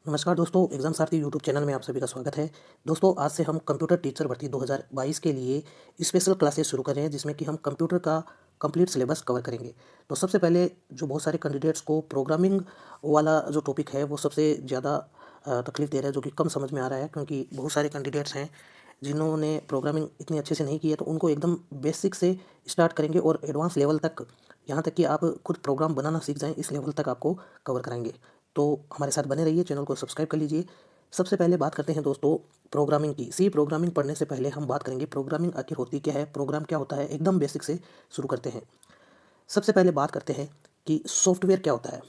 नमस्कार दोस्तों, एग्जाम सारथी YouTube channel में आप सभी का स्वागत है। दोस्तों, आज से हम कंप्यूटर टीचर भर्ती 2022 के लिए स्पेशल क्लासेस शुरू कर रहे हैं, जिसमें कि हम कंप्यूटर का कंप्लीट सिलेबस कवर करेंगे। तो सबसे पहले जो बहुत सारे कैंडिडेट्स को प्रोग्रामिंग वाला जो टॉपिक है वो सबसे ज़्यादा तकलीफ दे रहा है, जो कि कम समझ में आ रहा है, क्योंकि बहुत सारे कैंडिडेट्स हैं जिन्होंने प्रोग्रामिंग इतनी अच्छे से नहीं की है। तो उनको एकदम बेसिक से स्टार्ट करेंगे और एडवांस लेवल तक, यहाँ तक कि आप खुद प्रोग्राम बनाना सीख जाएं, इस लेवल तक आपको कवर कराएंगे। तो हमारे साथ बने रहिए, चैनल को सब्सक्राइब कर लीजिए। सबसे पहले बात करते हैं दोस्तों प्रोग्रामिंग की। सी प्रोग्रामिंग पढ़ने से पहले हम बात करेंगे प्रोग्रामिंग आखिर होती क्या है, प्रोग्राम क्या होता है। एकदम बेसिक से शुरू करते हैं। सबसे पहले बात करते हैं कि सॉफ्टवेयर क्या होता है।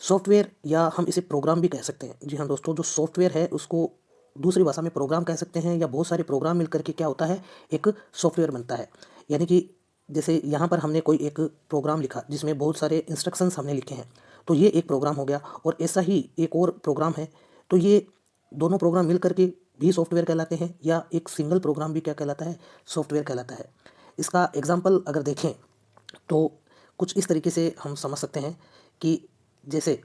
सॉफ्टवेयर, या हम इसे प्रोग्राम भी कह सकते हैं। जी हाँ दोस्तों, जो सॉफ्टवेयर है उसको दूसरी भाषा में प्रोग्राम कह सकते हैं, या बहुत सारे प्रोग्राम मिलकर के क्या होता है, एक सॉफ्टवेयर बनता है। यानी कि जैसे यहाँ पर हमने कोई एक प्रोग्राम लिखा जिसमें बहुत सारे इंस्ट्रक्शंस हमने लिखे हैं, तो ये एक प्रोग्राम हो गया। और ऐसा ही एक और प्रोग्राम है, तो ये दोनों प्रोग्राम मिल करके भी सॉफ्टवेयर कहलाते हैं, या एक सिंगल प्रोग्राम भी क्या कहलाता है, सॉफ्टवेयर कहलाता है। इसका एग्जाम्पल अगर देखें तो कुछ इस तरीके से हम समझ सकते हैं कि जैसे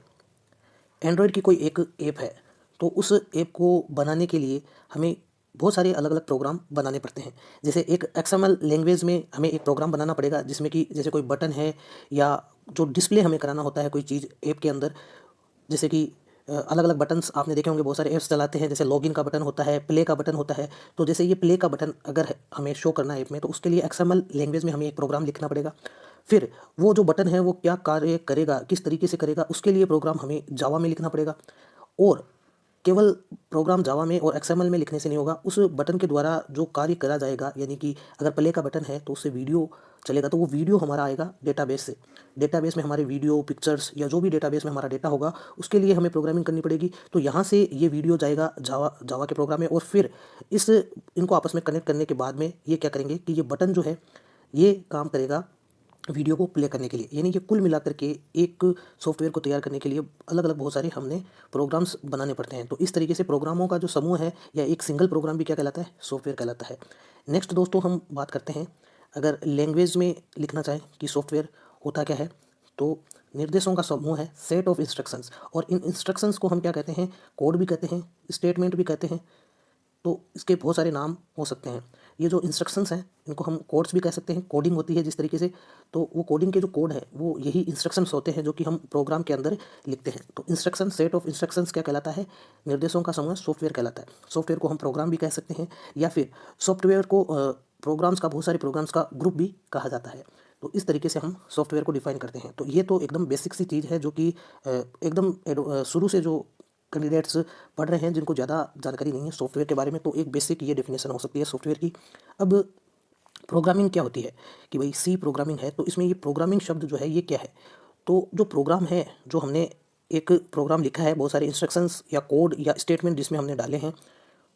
एंड्रॉयड की कोई एक ऐप है, तो उस ऐप को बनाने के लिए हमें बहुत सारे अलग अलग प्रोग्राम बनाने पड़ते हैं। जैसे एक एक्सएमएल लैंग्वेज में हमें एक प्रोग्राम बनाना पड़ेगा, जिसमें कि जैसे कोई बटन है, या जो डिस्प्ले हमें कराना होता है कोई चीज़ ऐप के अंदर। जैसे कि अलग अलग बटन्स आपने देखे होंगे, बहुत सारे ऐप्स चलाते हैं, जैसे लॉगिन का बटन होता है, प्ले का बटन होता है। तो जैसे ये प्ले का बटन अगर हमें शो करना है ऐप में, तो उसके लिए एक्सएमएल लैंग्वेज में हमें एक प्रोग्राम लिखना पड़ेगा। फिर वो जो बटन है वो क्या कार्य करेगा, किस तरीके से करेगा, उसके लिए प्रोग्राम हमें जावा में लिखना पड़ेगा। और केवल प्रोग्राम जावा में और एक्सएमएल में लिखने से नहीं होगा, उस बटन के द्वारा जो कार्य करा जाएगा, यानी कि अगर प्ले का बटन है तो उससे वीडियो चलेगा, तो वो वीडियो हमारा आएगा डेटाबेस से। डेटाबेस में हमारे वीडियो, पिक्चर्स, या जो भी डेटाबेस में हमारा डेटा होगा, उसके लिए हमें प्रोग्रामिंग करनी पड़ेगी। तो यहाँ से ये वीडियो जाएगा जावा के प्रोग्राम में, और फिर इनको आपस में कनेक्ट करने के बाद में ये क्या करेंगे कि ये बटन जो है ये काम करेगा वीडियो को प्ले करने के लिए। यानी कि कुल मिलाकर के एक सॉफ्टवेयर को तैयार करने के लिए अलग अलग बहुत सारे हमने प्रोग्राम्स बनाने पड़ते हैं। तो इस तरीके से प्रोग्रामों का जो समूह है, या एक सिंगल प्रोग्राम भी क्या कहलाता है, सॉफ्टवेयर कहलाता है। नेक्स्ट दोस्तों, हम बात करते हैं अगर लैंग्वेज में लिखना चाहें कि सॉफ्टवेयर होता क्या है, तो निर्देशों का समूह है, सेट ऑफ इंस्ट्रक्शंस। और इन इंस्ट्रक्शंस को हम क्या कहते हैं, कोड भी कहते हैं, स्टेटमेंट भी कहते हैं। तो इसके बहुत सारे नाम हो सकते हैं। ये जो इंस्ट्रक्शंस हैं इनको हम कोड्स भी कह सकते हैं। कोडिंग होती है जिस तरीके से, तो वो कोडिंग के जो कोड है वो यही इंस्ट्रक्शंस होते हैं जो कि हम प्रोग्राम के अंदर लिखते हैं। तो इंस्ट्रक्शन, सेट ऑफ इंस्ट्रक्शंस क्या कहलाता है, निर्देशों का समूह सॉफ्टवेयर कहलाता है। सॉफ्टवेयर को हम प्रोग्राम भी कह सकते हैं, या फिर सॉफ्टवेयर को प्रोग्राम्स का, बहुत सारे प्रोग्राम्स का ग्रुप भी कहा जाता है। तो इस तरीके से हम सॉफ्टवेयर को डिफाइन करते हैं। तो ये तो एकदम बेसिक सी चीज़ है, जो कि एकदम शुरू से जो कैंडिडेट्स पढ़ रहे हैं, जिनको ज़्यादा जानकारी नहीं है सॉफ्टवेयर के बारे में, तो एक बेसिक ये डेफिनेशन हो सकती है सॉफ्टवेयर की। अब प्रोग्रामिंग क्या होती है, कि भाई सी प्रोग्रामिंग है, तो इसमें ये प्रोग्रामिंग शब्द जो है ये क्या है। तो जो प्रोग्राम है, जो हमने एक प्रोग्राम लिखा है, बहुत सारे इंस्ट्रक्शंस या कोड या स्टेटमेंट जिसमें हमने डाले हैं,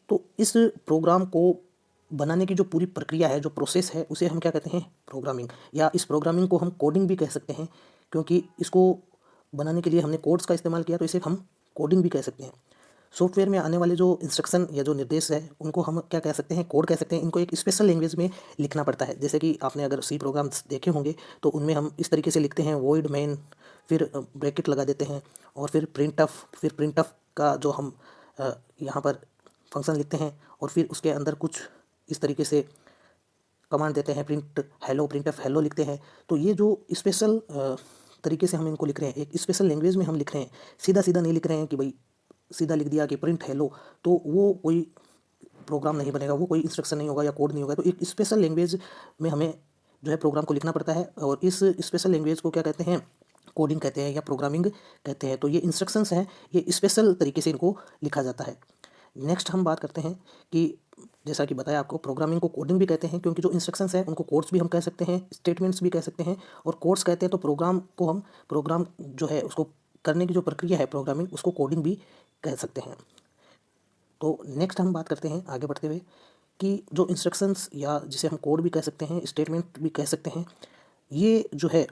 तो इस प्रोग्राम को बनाने की जो पूरी प्रक्रिया है, जो प्रोसेस है, उसे हम क्या कहते हैं, प्रोग्रामिंग। या इस प्रोग्रामिंग को हम कोडिंग भी कह सकते हैं, क्योंकि इसको बनाने के लिए हमने कोड्स का इस्तेमाल किया, तो इसे हम कोडिंग भी कह सकते हैं। सॉफ्टवेयर में आने वाले जो इंस्ट्रक्शन या जो निर्देश है, उनको हम क्या कह सकते हैं, कोड कह सकते हैं। इनको एक स्पेशल लैंग्वेज में लिखना पड़ता है। जैसे कि आपने अगर सी प्रोग्राम्स देखे होंगे, तो उनमें हम इस तरीके से लिखते हैं, वॉइड मेन, फिर ब्रैकेट लगा देते हैं, और फिर प्रिंट ऑफ का जो हम यहाँ पर फंक्शन लिखते हैं, और फिर उसके अंदर कुछ इस तरीके से कमांड देते हैं, प्रिंट ऑफ हेलो लिखते हैं। तो ये जो स्पेशल तरीके से हम इनको लिख रहे हैं, एक स्पेशल लैंग्वेज में हम लिख रहे हैं, सीधा सीधा नहीं लिख रहे हैं कि भाई सीधा लिख दिया कि प्रिंट हेलो, तो वो कोई प्रोग्राम नहीं बनेगा, वो कोई इंस्ट्रक्शन नहीं होगा या कोड नहीं होगा। तो एक स्पेशल लैंग्वेज में हमें जो है प्रोग्राम को लिखना पड़ता है, और इस स्पेशल लैंग्वेज को क्या कहते हैं, कोडिंग कहते हैं या प्रोग्रामिंग कहते हैं। तो ये इंस्ट्रक्शंस हैं, ये स्पेशल तरीके से इनको लिखा जाता है। नेक्स्ट हम बात करते हैं कि जैसा कि बताया आपको, प्रोग्रामिंग को कोडिंग भी कहते हैं, क्योंकि जो इंस्ट्रक्शंस हैं उनको कोड्स भी हम कह सकते हैं, स्टेटमेंट्स भी कह सकते हैं। और कोड्स कहते हैं तो प्रोग्राम को हम, प्रोग्राम जो है उसको करने की जो प्रक्रिया है प्रोग्रामिंग, उसको कोडिंग भी कह सकते हैं। तो नेक्स्ट हम बात करते हैं आगे बढ़ते हुए कि जो इंस्ट्रक्शंस, या जिसे हम कोड भी कह सकते हैं, स्टेटमेंट भी कह सकते हैं, ये जो है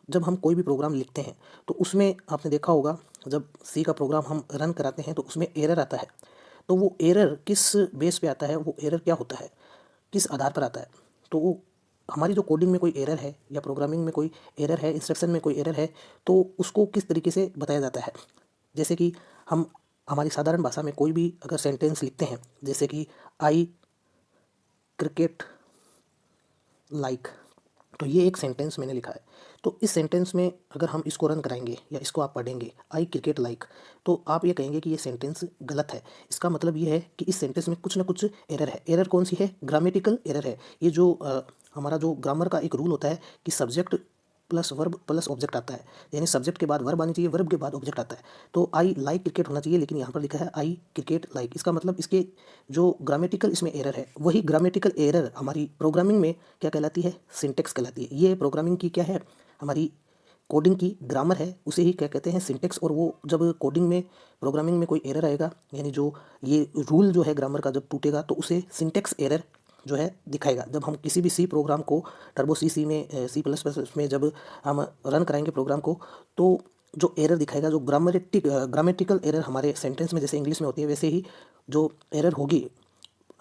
जब हम कोई भी प्रोग्राम लिखते हैं, तो उसमें आपने देखा होगा, जब सी का प्रोग्राम हम रन कराते हैं तो उसमें एरर आता है। तो वो एरर किस बेस पे आता है, वो एरर क्या होता है, किस आधार पर आता है। तो वो हमारी जो कोडिंग में कोई एरर है, या प्रोग्रामिंग में कोई एरर है, इंस्ट्रक्शन में कोई एरर है, तो उसको किस तरीके से बताया जाता है। जैसे कि हम हमारी साधारण भाषा में कोई भी अगर सेंटेंस लिखते हैं, जैसे कि आई क्रिकेट लाइक, तो ये एक सेंटेंस मैंने लिखा है। तो इस सेंटेंस में अगर हम इसको रन कराएंगे या इसको आप पढ़ेंगे आई क्रिकेट लाइक, तो आप ये कहेंगे कि ये सेंटेंस गलत है। इसका मतलब ये है कि इस सेंटेंस में कुछ ना कुछ एरर है। एरर कौन सी है? ग्रामेटिकल एरर है। ये जो हमारा जो ग्रामर का एक रूल होता है कि subject plus verb plus object आता है, यानी सब्जेक्ट के बाद वर्ब आनी चाहिए, वर्ब के बाद ऑब्जेक्ट आता है। तो आई लाइक क्रिकेट होना चाहिए, लेकिन यहाँ पर लिखा है आई क्रिकेट लाइक। इसका मतलब इसके जो ग्रामेटिकल इसमें एरर है, वही ग्रामेटिकल एरर हमारी प्रोग्रामिंग में क्या कहलाती है? सिंटेक्स कहलाती है। ये प्रोग्रामिंग की क्या है? हमारी कोडिंग की ग्रामर है, उसे ही क्या कहते हैं? सिंटेक्स। और वो जब कोडिंग में प्रोग्रामिंग में कोई एरर आएगा, यानी जो ये रूल जो है ग्रामर का जब टूटेगा, तो उसे सिंटेक्स एरर जो है दिखाएगा। जब हम किसी भी सी प्रोग्राम को टर्बो सी में C++ में जब हम रन कराएंगे प्रोग्राम को, तो जो एरर दिखाएगा, जो ग्रामेटिकल एरर हमारे सेंटेंस में जैसे इंग्लिश में होती है, वैसे ही जो एरर होगी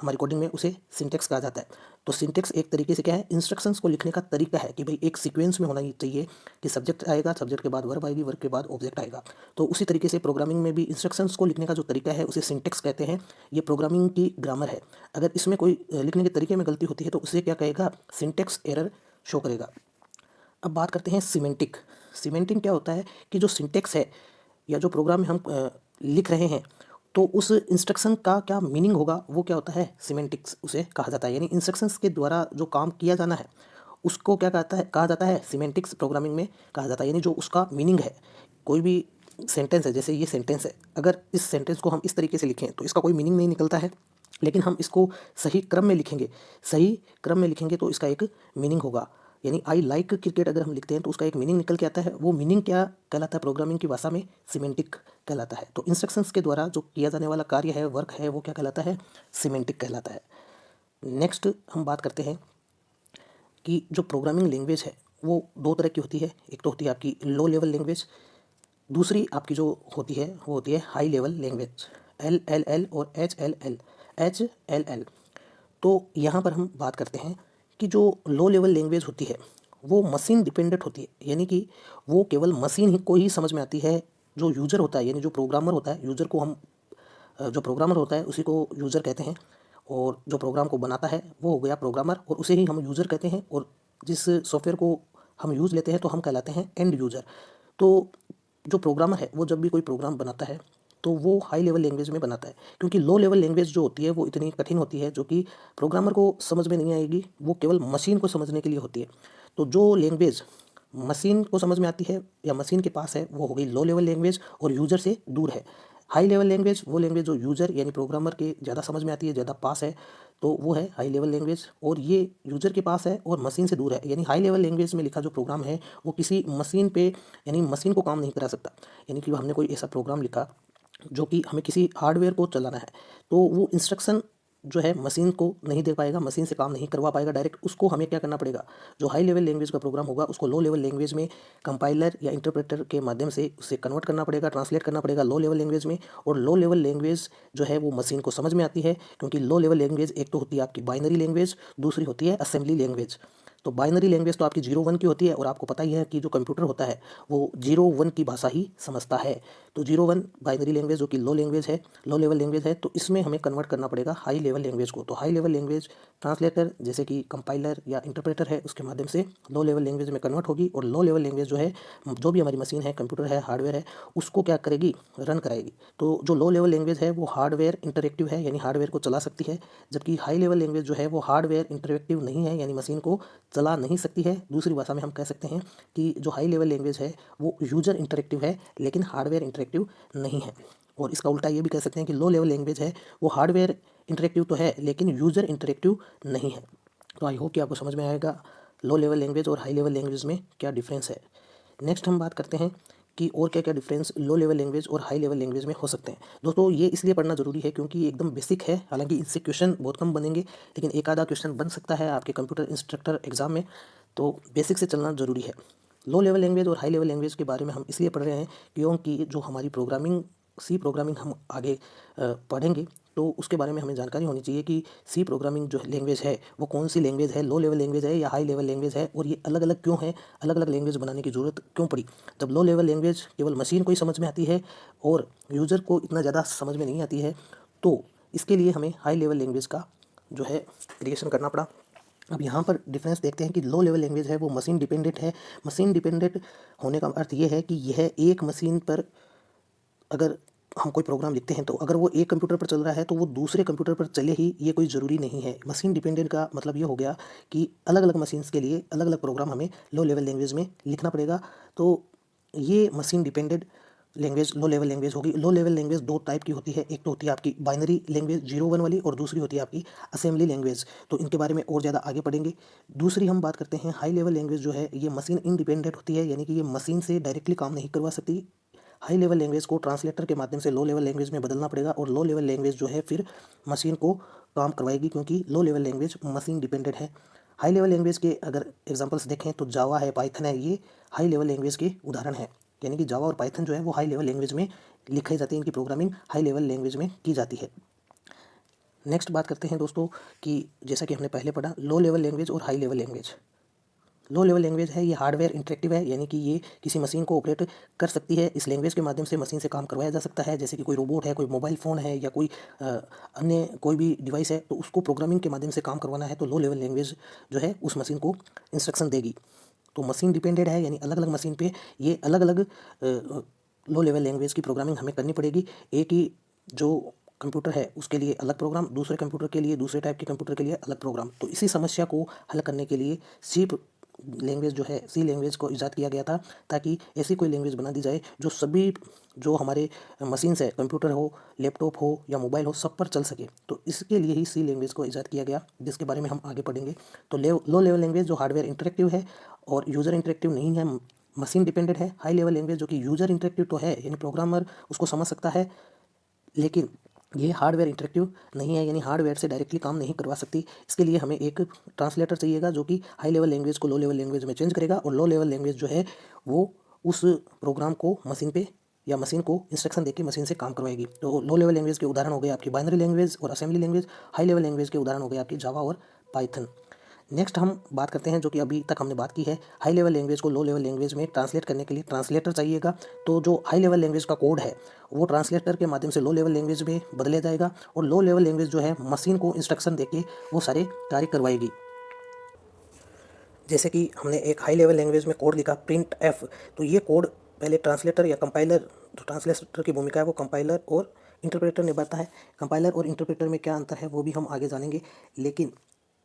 हमारी कोडिंग में, उसे सिंटेक्स कहा जाता है। तो सिंटेक्स एक तरीके से क्या है? इंस्ट्रक्शंस को लिखने का तरीका है कि भाई एक सीक्वेंस में होना ही चाहिए कि सब्जेक्ट आएगा, सब्जेक्ट के बाद वर्ब आएगी, वर्ब के बाद ऑब्जेक्ट आएगा। तो उसी तरीके से प्रोग्रामिंग में भी इंस्ट्रक्शंस को लिखने का जो तरीका है, उसे सिंटेक्स कहते हैं। ये प्रोग्रामिंग की ग्रामर है। अगर इसमें कोई लिखने के तरीके में गलती होती है, तो उसे क्या कहेगा? सिंटेक्स एरर शो करेगा। अब बात करते हैं सीमेंटिक। सीमेंटिक क्या होता है कि जो सिंटेक्स है या जो प्रोग्राम में हम लिख रहे हैं, तो उस इंस्ट्रक्शन का क्या मीनिंग होगा, वो क्या होता है? सीमेंटिक्स उसे कहा जाता है। यानी इंस्ट्रक्शंस के द्वारा जो काम किया जाना है, उसको क्या कहा जाता है? सीमेंटिक्स प्रोग्रामिंग में कहा जाता है। यानी जो उसका मीनिंग है, कोई भी सेंटेंस है, जैसे ये सेंटेंस है, अगर इस सेंटेंस को हम इस तरीके से लिखें तो इसका कोई मीनिंग नहीं निकलता है, लेकिन हम इसको सही क्रम में लिखेंगे, सही क्रम में लिखेंगे तो इसका एक मीनिंग होगा। यानी आई लाइक क्रिकेट अगर हम लिखते हैं तो उसका एक मीनिंग निकल के आता है। वो मीनिंग क्या कहलाता है प्रोग्रामिंग की भाषा में? सीमेंटिक कहलाता है। तो इंस्ट्रक्शंस के द्वारा जो किया जाने वाला कार्य है, वर्क है, वो क्या कहलाता है? सीमेंटिक कहलाता है। नेक्स्ट हम बात करते हैं कि जो प्रोग्रामिंग लैंग्वेज है, वो दो तरह की होती है। एक तो होती है आपकी लो लेवल लैंग्वेज, दूसरी आपकी जो होती है वो होती है हाई लेवल लैंग्वेज, LLL और HLL। तो यहाँ पर हम बात करते हैं कि जो लो लेवल लैंग्वेज होती है, वो मशीन डिपेंडेंट होती है। यानी कि वो केवल मशीन ही को ही समझ में आती है। जो यूज़र होता है, यानी जो प्रोग्रामर होता है, यूज़र को हम जो प्रोग्रामर होता है उसी को यूज़र कहते हैं। और जो प्रोग्राम को बनाता है वो हो गया प्रोग्रामर, और उसे ही हम यूज़र कहते हैं। और जिस सॉफ्टवेयर को हम यूज़ लेते हैं तो हम कहलाते हैं एंड यूज़र। तो जो प्रोग्रामर है, वो जब भी कोई प्रोग्राम बनाता है तो वो हाई लेवल लैंग्वेज में बनाता है, क्योंकि लो लेवल लैंग्वेज जो होती है वो इतनी कठिन होती है, जो कि प्रोग्रामर को समझ में नहीं आएगी, वो केवल मशीन को समझने के लिए होती है। तो जो लैंग्वेज मशीन को समझ में आती है या मशीन के पास है, वो हो गई लो लेवल लैंग्वेज और यूज़र से दूर है। हाई लेवल लैंग्वेज वो लैंग्वेज जो यूज़र यानी प्रोग्रामर के ज़्यादा समझ में आती है, ज़्यादा पास है, तो वो है हाई लेवल लैंग्वेज। और ये यूज़र के पास है और मशीन से दूर है। यानी हाई लेवल लैंग्वेज में लिखा जो प्रोग्राम है, वो किसी मशीन पे यानी मशीन को काम नहीं करा सकता। यानी कि हमने कोई ऐसा प्रोग्राम लिखा जो कि हमें किसी हार्डवेयर को चलाना है, तो वो इंस्ट्रक्शन जो है मशीन को नहीं दे पाएगा, मशीन से काम नहीं करवा पाएगा डायरेक्ट। उसको हमें क्या करना पड़ेगा? जो हाई लेवल लैंग्वेज का प्रोग्राम होगा, उसको लो लेवल लैंग्वेज में कंपाइलर या इंटरप्रेटर के माध्यम से उसे कन्वर्ट करना पड़ेगा, ट्रांसलेट करना पड़ेगा लो लेवल लैंग्वेज में। और लो लेवल लैंग्वेज जो है वो मशीन को समझ में आती है, क्योंकि लो लेवल लैंग्वेज एक तो होती है आपकी बाइनरी लैंग्वेज, दूसरी होती है असेंबली लैंग्वेज। तो बाइनरी लैंग्वेज तो आपकी 0-1 की होती है, और आपको पता ही है कि जो कंप्यूटर होता है वो 0-1 की भाषा ही समझता है। तो 0-1 बाइनरी लैंग्वेज जो कि लो लैंग्वेज है, लो लेवल लैंग्वेज है, तो इसमें हमें कन्वर्ट करना पड़ेगा हाई लेवल लैंग्वेज को। तो हाई लेवल लैंग्वेज ट्रांसलेटर जैसे कि कंपाइलर या इंटरप्रेटर है, उसके माध्यम से लो लेवल लैंग्वेज में कन्वर्ट होगी। और लो लेवल लैंग्वेज जो है, जो भी हमारी मशीन है, कंप्यूटर है, हार्डवेयर है, उसको क्या करेगी? रन कराएगी। तो जो लो लेवल लैंग्वेज है वो हार्डवेयर इंटरएक्टिव है, यानी हार्डवेयर को चला सकती है, जबकि हाई लेवल लैंग्वेज जो है वो हार्डवेयर इंटरएक्टिव नहीं है, यानी मशीन को चला नहीं सकती है। दूसरी भाषा में हम कह सकते हैं कि जो हाई लेवल लैंग्वेज है वो यूजर इंटरएक्टिव है, लेकिन हार्डवेयर इंटरएक्टिव नहीं है। और इसका उल्टा ये भी कह सकते हैं कि लो लेवल लैंग्वेज है वो हार्डवेयर इंटरएक्टिव तो है, लेकिन यूजर इंटरएक्टिव नहीं है। तो आई होप कि आपको समझ में आएगा लो लेवल लैंग्वेज और हाई लेवल लैंग्वेज में क्या डिफरेंस है। नेक्स्ट हम बात करते हैं कि और क्या क्या डिफरेंस लो लेवल लैंग्वेज और हाई लेवल लैंग्वेज में हो सकते हैं। दोस्तों ये इसलिए पढ़ना ज़रूरी है क्योंकि ये एकदम बेसिक है, हालांकि इससे क्वेश्चन बहुत कम बनेंगे, लेकिन एक आधा क्वेश्चन बन सकता है आपके कंप्यूटर इंस्ट्रक्टर एग्जाम में। तो बेसिक से चलना ज़रूरी है। लो लेवल लैंग्वेज और हाई लेवल लैंग्वेज के बारे में हम इसलिए पढ़ रहे हैं क्योंकि जो हमारी प्रोग्रामिंग सी प्रोग्रामिंग हम आगे पढ़ेंगे, तो उसके बारे में हमें जानकारी होनी चाहिए कि सी प्रोग्रामिंग जो लैंग्वेज है वो कौन सी लैंग्वेज है, लो लेवल लैंग्वेज है या हाई लेवल लैंग्वेज है, और ये अलग अलग क्यों है, अलग अलग लैंग्वेज बनाने की ज़रूरत क्यों पड़ी। जब लो लेवल लैंग्वेज केवल मशीन को ही समझ में आती है और यूज़र को इतना ज़्यादा समझ में नहीं आती है, तो इसके लिए हमें हाई लेवल लैंग्वेज का जो है क्रिएशन करना पड़ा। अब यहाँ पर डिफरेंस देखते हैं कि लो लेवल लैंग्वेज है वो मशीन डिपेंडेंट है। मशीन डिपेंडेंट होने का अर्थ ये है कि यह एक मशीन पर, अगर हम कोई प्रोग्राम लिखते हैं तो अगर वो एक कंप्यूटर पर चल रहा है तो वो दूसरे कंप्यूटर पर चले ही, ये कोई ज़रूरी नहीं है। मशीन डिपेंडेंट का मतलब ये हो गया कि अलग अलग मशीन्स के लिए अलग अलग प्रोग्राम हमें लो लेवल लैंग्वेज में लिखना पड़ेगा। तो ये machine dependent language low level language होगी। लो लेवल लैंग्वेज दो टाइप की होती है, एक तो होती है आपकी बाइनरी लैंग्वेज 0 1 वाली, और दूसरी होती है आपकी असेंबली लैंग्वेज। तो इनके बारे में और ज़्यादा आगे पढ़ेंगे। दूसरी हम बात करते हैं हाई लेवल लैंग्वेज जो है ये मशीन इंडिपेंडेंट होती है, यानी कि ये मशीन से डायरेक्टली काम नहीं करवा सकती। हाई लेवल लैंग्वेज को ट्रांसलेटर के माध्यम से लो लेवल लैंग्वेज में बदलना पड़ेगा, और लो लेवल लैंग्वेज जो है फिर मशीन को काम करवाएगी, क्योंकि low level language machine dependent है। हाई लेवल लैंग्वेज के अगर एग्जांपल्स देखें तो जावा है, पाइथन है, ये हाई लेवल लैंग्वेज के उदाहरण है। यानी कि जावा और पाइथन जो है वो हाई लेवल लैंग्वेज में लिखे जाते हैं, इनकी प्रोग्रामिंग हाई लेवल लैंग्वेज में की जाती है। नेक्स्ट बात करते हैं दोस्तों कि जैसा कि हमने पहले पढ़ा, लो लेवल लैंग्वेज और high level language. Low level language है ये हार्डवेयर इंटरेक्टिव है, यानी कि ये किसी मशीन को ऑपरेट कर सकती है। इस लैंग्वेज के माध्यम से मशीन से काम करवाया जा सकता है, जैसे कि कोई रोबोट है, कोई मोबाइल फ़ोन है, या कोई अन्य कोई भी डिवाइस है, तो उसको प्रोग्रामिंग के माध्यम से काम करवाना है तो लो लेवल लैंग्वेज जो है उस मशीन को इंस्ट्रक्शन देगी। तो मशीन डिपेंडेंट है, यानी अलग अलग मशीन पे ये अलग अलग लो लेवल लैंग्वेज की प्रोग्रामिंग हमें करनी पड़ेगी। एक ही जो कंप्यूटर है उसके लिए अलग प्रोग्राम, दूसरे कंप्यूटर के लिए, दूसरे टाइप के कंप्यूटर के लिए अलग प्रोग्राम। तो इसी समस्या को हल करने के लिए सी लैंग्वेज जो है, सी लैंग्वेज को ईजाद किया गया था, ताकि ऐसी कोई लैंग्वेज बना दी जाए जो सभी जो हमारे मशीन्स है, कंप्यूटर हो, लैपटॉप हो या मोबाइल हो, सब पर चल सके। तो इसके लिए ही सी लैंग्वेज को ईजाद किया गया, जिसके बारे में हम आगे पढ़ेंगे। तो लो लेवल लैंग्वेज जो हार्डवेयर इंटरेक्टिव है और यूज़र इंटरेक्टिव नहीं है, मशीन डिपेंडेंट है। हाई लेवल लैंग्वेज जो कि यूज़र इंटरेक्टिव तो है, यानी प्रोग्रामर उसको समझ सकता है, लेकिन ये हार्डवेयर इंटरेक्टिव नहीं है, यानी हार्डवेयर से डायरेक्टली काम नहीं करवा सकती। इसके लिए हमें एक ट्रांसलेटर चाहिएगा जो कि हाई लेवल लैंग्वेज को लो लेवल लैंग्वेज में चेंज करेगा, और लो लेवल लैंग्वेज जो है वो उस प्रोग्राम को मशीन पे या मशीन को इंस्ट्रक्शन देके मशीन से काम करवाएगी। तो लो लेवल लैंग्वेज के उदाहरण हो गए आपकी बाइनरी लैंग्वेज और assembly language. High level language के उदाहरण हो गए आपकी जावा और पाइथन। नेक्स्ट हम बात करते हैं, जो कि अभी तक हमने बात की है, हाई लेवल लैंग्वेज को लो लेवल लैंग्वेज में ट्रांसलेट करने के लिए ट्रांसलेटर चाहिएगा। तो जो हाई लेवल लैंग्वेज का कोड है वो ट्रांसलेटर के माध्यम से लो लेवल लैंग्वेज में बदला जाएगा, और लो लेवल लैंग्वेज जो है मशीन को इंस्ट्रक्शन देके वो सारे कार्य करवाएगी। जैसे कि हमने एक हाई लेवल लैंग्वेज में कोड लिखा प्रिंट एफ, तो ये कोड पहले ट्रांसलेटर या कंपाइलर, जो ट्रांसलेटर की भूमिका है वो कंपाइलर और इंटरप्रेटर निभाता है। कंपाइलर और इंटरप्रेटर में क्या अंतर है वो भी हम आगे जानेंगे, लेकिन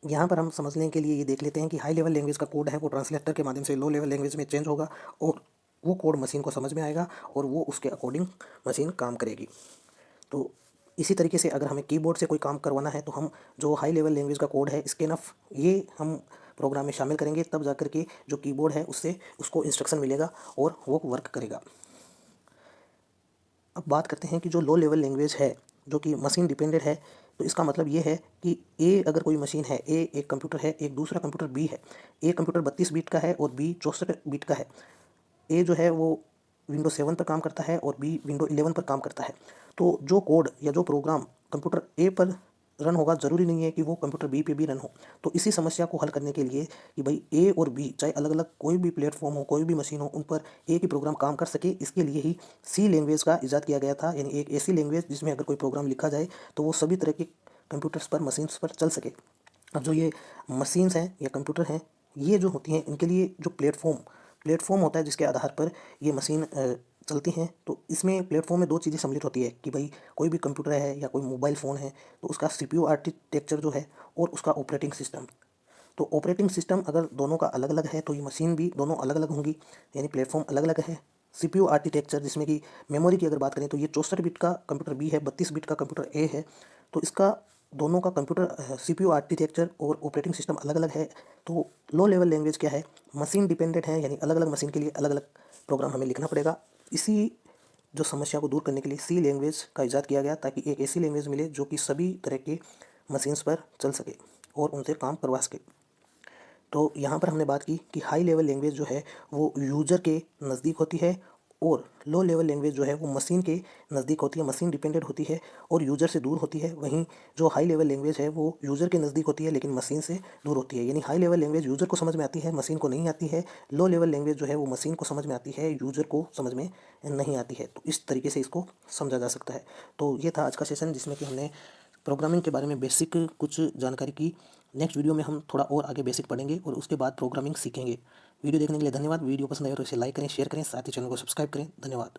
यहाँ पर हम समझने के लिए ये देख लेते हैं कि हाई लेवल लैंग्वेज का कोड है वो ट्रांसलेटर के माध्यम से लो लेवल लैंग्वेज में चेंज होगा, और वो कोड मशीन को समझ में आएगा और वो उसके अकॉर्डिंग मशीन काम करेगी। तो इसी तरीके से अगर हमें कीबोर्ड से कोई काम करवाना है तो हम जो हाई लेवल लैंग्वेज का कोड है स्कैनफ, ये हम प्रोग्राम में शामिल करेंगे, तब जाकर के जो कीबोर्ड है उससे उसको इंस्ट्रक्शन मिलेगा और वो वर्क करेगा। अब बात करते हैं कि जो लो लेवल लैंग्वेज है जो कि मशीन डिपेंडेंट है, तो इसका मतलब ये है कि ए अगर कोई मशीन है, ए एक कंप्यूटर है, एक दूसरा कंप्यूटर बी है। ए कंप्यूटर 32 बीट का है और बी 64 बीट का है। ए जो है वो विंडो 7 पर काम करता है और बी विंडो 11 पर काम करता है। तो जो कोड या जो प्रोग्राम कंप्यूटर ए पर रन होगा, ज़रूरी नहीं है कि वो कंप्यूटर बी पे भी रन हो। तो इसी समस्या को हल करने के लिए कि भाई ए और बी चाहे अलग अलग कोई भी प्लेटफॉर्म हो, कोई भी मशीन हो, उन पर एक ही प्रोग्राम काम कर सके, इसके लिए ही सी लैंग्वेज का इजाद किया गया था। यानी एक ऐसी लैंग्वेज जिसमें अगर कोई प्रोग्राम लिखा जाए तो वो सभी तरह के कंप्यूटर्स पर, मशीन्स पर चल सके। अब जो ये मशीन्स हैं या कंप्यूटर हैं, ये जो होती हैं इनके लिए जो प्लेटफॉर्म होता है जिसके आधार पर ये मशीन चलती हैं, तो इसमें प्लेटफॉर्म में दो चीज़ें सम्मिलित होती है कि भाई कोई भी कंप्यूटर है या कोई मोबाइल फ़ोन है तो उसका सीपीयू आर्किटेक्चर जो है और उसका ऑपरेटिंग सिस्टम। तो ऑपरेटिंग सिस्टम अगर दोनों का अलग अलग है तो ये मशीन भी दोनों अलग अलग होंगी, यानी प्लेटफॉर्म अलग अलग है। सीपीयू आर्किटेक्चर जिसमें कि मेमोरी की अगर बात करें तो ये 64 बिट का कंप्यूटर बी है, 32 बिट का कंप्यूटर ए है। तो इसका दोनों का कंप्यूटर सीपीयू आर्किटेक्चर और ऑपरेटिंग सिस्टम अलग अलग है। तो लो लेवल लैंग्वेज क्या है, मशीन डिपेंडेंट है, यानी अलग अलग मशीन के लिए अलग अलग प्रोग्राम हमें लिखना पड़ेगा। इसी जो समस्या को दूर करने के लिए सी लैंग्वेज का इजाद किया गया, ताकि एक ऐसी लैंग्वेज मिले जो कि सभी तरह के मशीन्स पर चल सके और उनसे काम करवा सके। तो यहाँ पर हमने बात की कि हाई लेवल लैंग्वेज जो है वो यूज़र के नज़दीक होती है और लो लेवल लैंग्वेज जो है वो मशीन के नज़दीक होती है, मशीन डिपेंडेंट होती है और यूज़र से दूर होती है। वहीं जो हाई लेवल लैंग्वेज है वो यूज़र के नज़दीक होती है लेकिन मशीन से दूर होती है। यानी हाई लेवल लैंग्वेज यूज़र को समझ में आती है, मशीन को नहीं आती है। लो लेवल लैंग्वेज जो है वो मशीन को समझ में आती है, यूज़र को समझ में नहीं आती है। तो इस तरीके से इसको समझा जा सकता है। तो ये था आज का सेशन जिसमें कि हमने प्रोग्रामिंग के बारे में बेसिक कुछ जानकारी की। नेक्स्ट वीडियो में हम थोड़ा और आगे बेसिक पढ़ेंगे और उसके बाद प्रोग्रामिंग सीखेंगे। वीडियो देखने के लिए धन्यवाद। वीडियो पसंद आए तो इसे लाइक करें, शेयर करें, साथ ही चैनल को सब्सक्राइब करें। धन्यवाद।